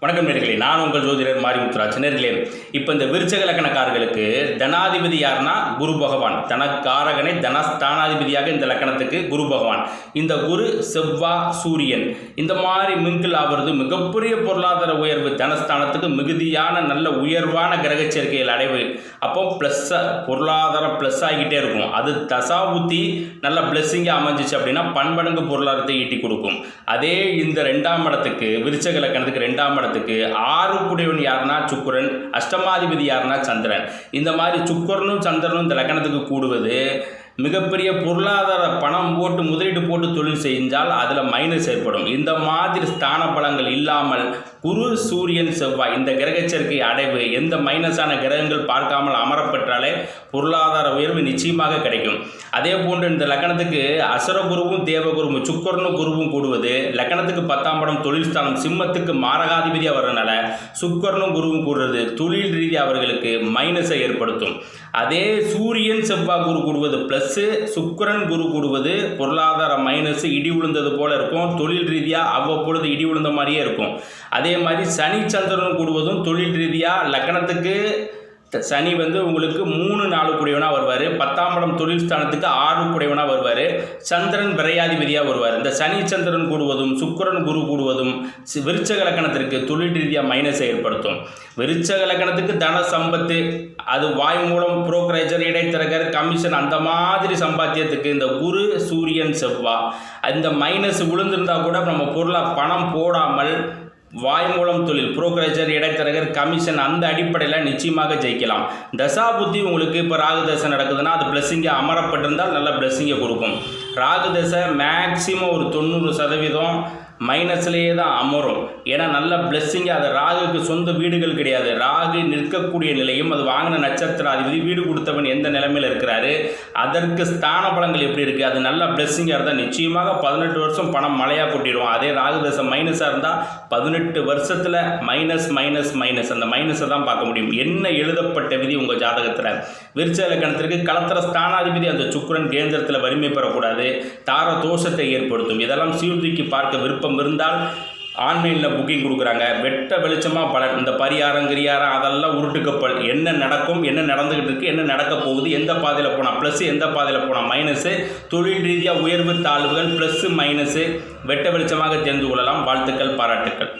வணக்கம் நேர்களே, நான் உங்கள் ஜோதிடர் மாரிமுத்துராஜ். நேர்களே, இப்போ இந்த விருச்சக லக்கணக்காரர்களுக்கு தனாதிபதி யாருன்னா குரு பகவான். தனக்காரகனை தனஸ்தானாதிபதியாக இந்த லக்கணத்துக்கு குரு பகவான். இந்த குரு செவ்வாய் சூரியன் இந்த மாதிரி மிங்கிள் ஆகிறது மிகப்பெரிய பொருளாதார உயர்வு, தனஸ்தானத்துக்கு மிகுதியான நல்ல உயர்வான கிரக சேர்க்கைகள் அடைவு. அப்போ பொருளாதாரம் ப்ளஸ் ஆகிக்கிட்டே இருக்கும். அது தசாபுத்தி நல்ல பிளஸ்ஸிங்காக அமைஞ்சிச்சு அப்படின்னா பன்மடங்கு பொருளாதாரத்தை ஈட்டி கொடுக்கும். அதே இந்த ரெண்டாம் இடத்துக்கு விருச்சக லக்கணத்துக்கு ரெண்டாம் இடத்துக்கு ஆறுக்குடையவன் யாருன்னா சுக்கிரன், அஷ்டமாதிபதி யாருன்னா சந்திரன். இந்த மாதிரி சுக்கிரனும் சந்திரனும் இந்த லக்கணத்துக்கு கூடுவது மிகப்பெரிய பொருளாதார பணம் போட்டு முதலீடு போட்டு தொழில் செஞ்சால் அதில் மைனஸ் ஏற்படும். இந்த மாதிரி ஸ்தான பலங்கள் இல்லாமல் குரு சூரியன் செவ்வாய் இந்த கிரக சேர்க்கை அடைவு எந்த மைனஸான கிரகங்கள் பார்க்காமல் அமரப்பெற்றாலே பொருளாதார உயர்வு நிச்சயமாக கிடைக்கும். அதே போன்று இந்த லக்கணத்துக்கு அசுரகுருவும் தேவகுருவும் சுக்கிரனும் குருவும் கூடுவது லக்கணத்துக்கு 10ஆம் இடம் தொழில் ஸ்தானம் சிம்மத்துக்கு மாரகாதிபதியாக வர்றதுனால சுக்கிரனும் குருவும் கூடுறது தொழில் ரீதியாக அவர்களுக்கு மைனஸை ஏற்படுத்தும். அதே சூரியன் செவ்வாய் குரு கூடுவது ப்ளஸ்ஸு, சுக்கிரன் குரு கூடுவது பொருளாதார மைனஸ், இடி விழுந்தது போல இருக்கும். தொழில் ரீதியாக அவ்வப்பொழுது இடி விழுந்த மாதிரியே இருக்கும். அதே மாதிரி சனி சந்திரன் கூடுவதும் தொழில் ரீதியாக லக்கணத்துக்கு சனி உங்களுக்கு 3-4 குடையவனாக வருவார். 10ஆம் இடம் தொழில் ஸ்தானத்துக்கு 6 குடையவனாக வருவார். சந்திரன் விரையாதிபதியாக வருவார். இந்த சனி சந்திரன் கூடுவதும் சுக்கிரன் குரு கூடுவதும் விருச்சக லக்கணத்திற்கு தொழில் ரீதியாக மைனஸை ஏற்படுத்தும். விருச்சக லக்கணத்துக்கு தன சம்பத்து, அது வாய் மூலம் புரோக்கரேஜர், இடைத்தரகர், கமிஷன் அந்த மாதிரி சம்பாத்தியத்துக்கு இந்த குரு சூரியன் செவ்வாய் இந்த மைனஸ் விழுந்திருந்தால் கூட நம்ம பொருளாக பணம் போடாமல் வாய் மூலம் தொழில், புரோக்கரேஜர், இடைத்தரகர், கமிஷன் அந்த அடிப்படையில் நிச்சயமாக ஜெயிக்கலாம். தசாபுத்தி உங்களுக்கு இப்போ ராகு தசை நடக்குதுன்னா அது பிளஸ்ஸிங்கை அமரப்பட்டிருந்தால் நல்ல பிளஸ்ஸிங்கை கொடுக்கும். ராகு தசை மேக்சிமம் ஒரு 90% மைனஸ்லேயே தான் அமரும். ஏன்னா நல்ல பிளஸ்ஸிங்காக அது ராகுக்கு சொந்த வீடுகள் கிடையாது. ராகு நிற்கக்கூடிய நிலையும் அது வாங்கின நட்சத்திராதிபதி வீடு கொடுத்தவன் எந்த நிலைமையில் இருக்கிறாரு, அதற்கு ஸ்தான பலங்கள் எப்படி இருக்குது, அது நல்ல பிளஸ்ஸிங்காக இருந்தால் நிச்சயமாக 18 வருஷம் பணம் மழையாக கொட்டிடுவோம். அதே ராகு தசை மைனஸாக இருந்தால் 18 வருஷத்தில் மைனஸ் மைனஸ் மைனஸ் அந்த மைனஸை தான் பார்க்க முடியும். என்ன எழுதப்பட்ட விதி உங்கள் ஜாதகத்தில் விருச்சக லக்கணத்திற்கு களத்திர ஸ்தானாதிபதி அந்த சுக்கிரன் கேந்திரத்தில் வலிமை பெறக்கூடாது, தார தோஷத்தை ஏற்படுத்தும். இதெல்லாம் சீர்தூக்கி பார்க்க விருப்பம் இருந்தால் ஆன்லைனில் புக்கிங் கொடுக்குறாங்க. வெட்ட வெளிச்சமாக பலன், இந்த பரிகாரம் கிரியாரம் அதெல்லாம் உருட்டுக்கப்பல், என்ன நடக்கும், என்ன நடந்துக்கிட்டு இருக்குது, என்ன நடக்க போகுது, எந்த பாதையில் போனால் ப்ளஸ்ஸு, எந்த பாதையில் போனால் மைனஸு, தொழில் ரீதியாக உயர்வு தாழ்வுகள் ப்ளஸ்ஸு மைனஸு வெட்ட வெளிச்சமாக தெரிந்து கொள்ளலாம். வாழ்த்துக்கள், பாராட்டுக்கள்.